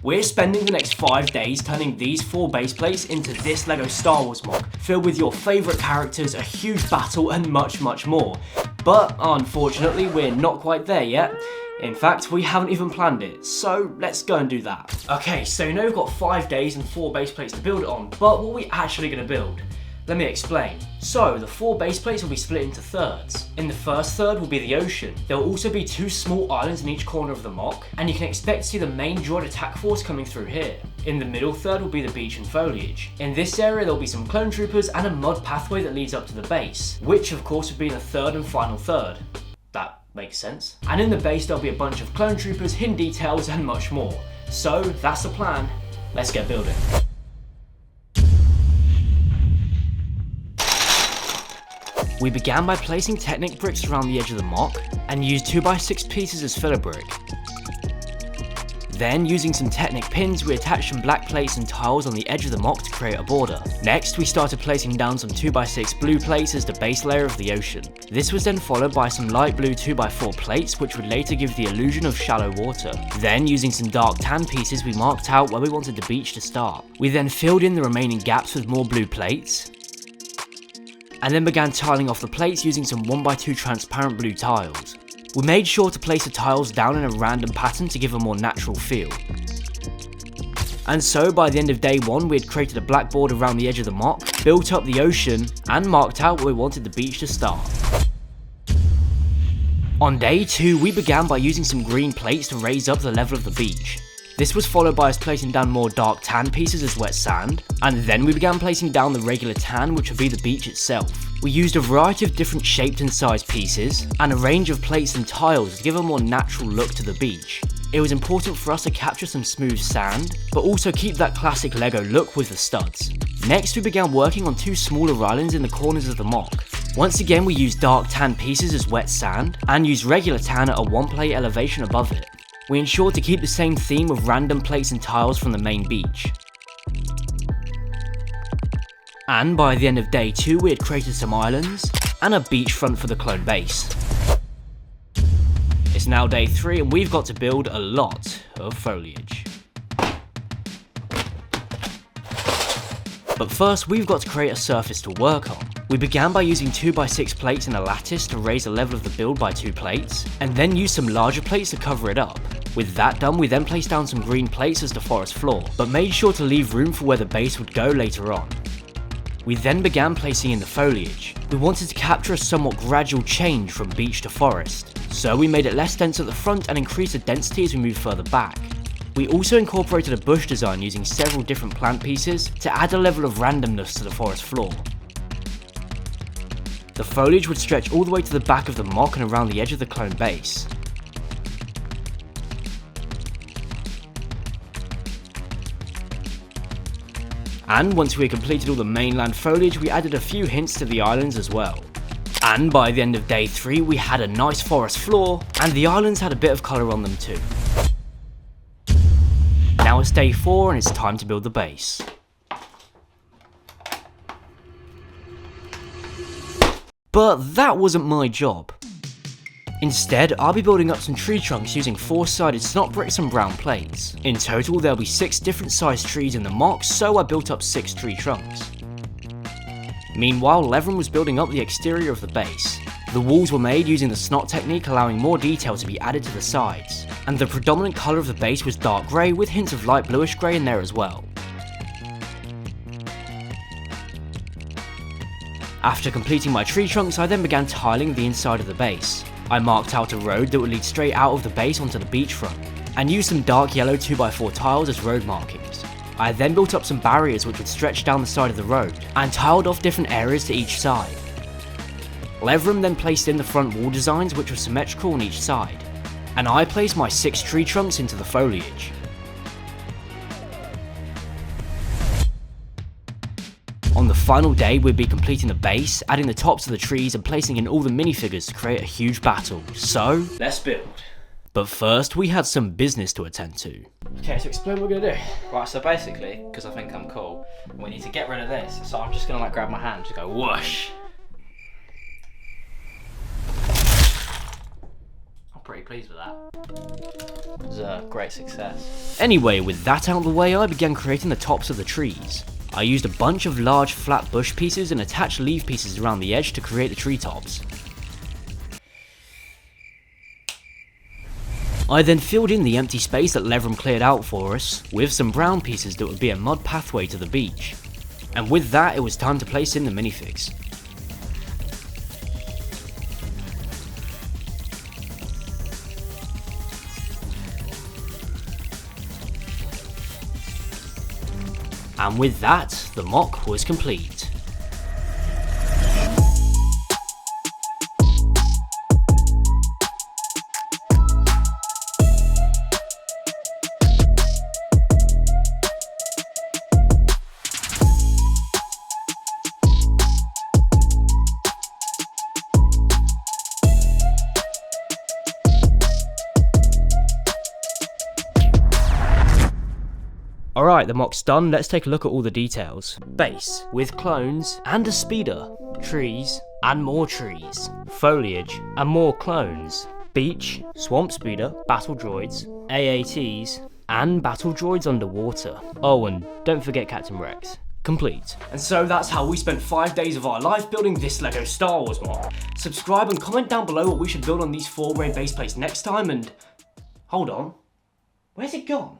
We're spending the next 5 days turning these 4 base plates into this LEGO Star Wars MOC, filled with your favourite characters, a huge battle and much more. But unfortunately we're not quite there yet. In fact, we haven't even planned it, so let's go and do that. Okay, so you know we've got 5 days and 4 base plates to build it on, but what are we actually going to build? Let me explain. So, the 4 base plates will be split into thirds. In the first third will be the ocean. There will also be 2 small islands in each corner of the MOC, and you can expect to see the main droid attack force coming through here. In the middle third will be the beach and foliage. In this area there will be some clone troopers and a mud pathway that leads up to the base, which of course would be in the third and final third. That makes sense. And in the base there'll be a bunch of clone troopers, hidden details and much more. So, that's the plan. Let's get building. We began by placing Technic bricks around the edge of the MOC and used 2x6 pieces as filler brick. Then, using some Technic pins, we attached some black plates and tiles on the edge of the MOC to create a border. Next, we started placing down some 2x6 blue plates as the base layer of the ocean. This was then followed by some light blue 2x4 plates, which would later give the illusion of shallow water. Then, using some dark tan pieces, we marked out where we wanted the beach to start. We then filled in the remaining gaps with more blue plates, and then began tiling off the plates using some 1x2 transparent blue tiles. We made sure to place the tiles down in a random pattern to give a more natural feel. And so by the end of day 1 we had created a black border around the edge of the MOC, built up the ocean, and marked out where we wanted the beach to start. On day 2 we began by using some green plates to raise up the level of the beach. This was followed by us placing down more dark tan pieces as wet sand, and then we began placing down the regular tan, which would be the beach itself. We used a variety of different shaped and sized pieces, and a range of plates and tiles to give a more natural look to the beach. It was important for us to capture some smooth sand, but also keep that classic LEGO look with the studs. Next we began working on 2 smaller islands in the corners of the MOC. Once again we used dark tan pieces as wet sand, and used regular tan at a 1 plate elevation above it. We ensured to keep the same theme of random plates and tiles from the main beach. And by the end of day 2 we had created some islands, and a beachfront for the clone base. It's now day 3 and we've got to build a lot of foliage. But first we've got to create a surface to work on. We began by using 2x6 plates and a lattice to raise the level of the build by 2 plates, and then used some larger plates to cover it up. With that done, we then placed down some green plates as the forest floor, but made sure to leave room for where the base would go later on. We then began placing in the foliage. We wanted to capture a somewhat gradual change from beach to forest, so we made it less dense at the front and increased the density as we moved further back. We also incorporated a bush design using several different plant pieces to add a level of randomness to the forest floor. The foliage would stretch all the way to the back of the MOC and around the edge of the clone base. And once we had completed all the mainland foliage, we added a few hints to the islands as well. And by the end of day 3 we had a nice forest floor, and the islands had a bit of colour on them too. Now it's day 4 and it's time to build the base. But that wasn't my job. Instead, I'll be building up some tree trunks using 4-sided snot bricks and brown plates. In total, there'll be 6 different sized trees in the MOC, so I built up 6 tree trunks. Meanwhile, Levram was building up the exterior of the base. The walls were made using the snot technique, allowing more detail to be added to the sides. And the predominant colour of the base was dark grey with hints of light bluish grey in there as well. After completing my tree trunks, I then began tiling the inside of the base. I marked out a road that would lead straight out of the base onto the beachfront, and used some dark yellow 2x4 tiles as road markings. I then built up some barriers which would stretch down the side of the road, and tiled off different areas to each side. Levram then placed in the front wall designs which were symmetrical on each side, and I placed my 6 tree trunks into the foliage. On the final day we'd be completing the base, adding the tops of the trees and placing in all the minifigures to create a huge battle. So, let's build. But first we had some business to attend to. Okay, so explain what we're gonna do. Right, so basically, because I think I'm cool, we need to get rid of this. So I'm just gonna like grab my hand and just go whoosh. pretty pleased with that. It was a great success. Anyway, with that out of the way, I began creating the tops of the trees. I used a bunch of large flat bush pieces and attached leaf pieces around the edge to create the treetops. I then filled in the empty space that Levram cleared out for us with some brown pieces that would be a mud pathway to the beach. And with that, it was time to place in the minifigs. And with that, the mock was complete. Alright, the mock's done, let's take a look at all the details. Base, with clones, and a speeder. Trees, and more trees. Foliage, and more clones. Beach, swamp speeder, battle droids, AATs, and battle droids underwater. Oh, and don't forget Captain Rex. Complete. And so that's how we spent 5 days of our life building this LEGO Star Wars mock. Subscribe and comment down below what we should build on these 4 raid base plates next time, and... hold on. Where's it gone?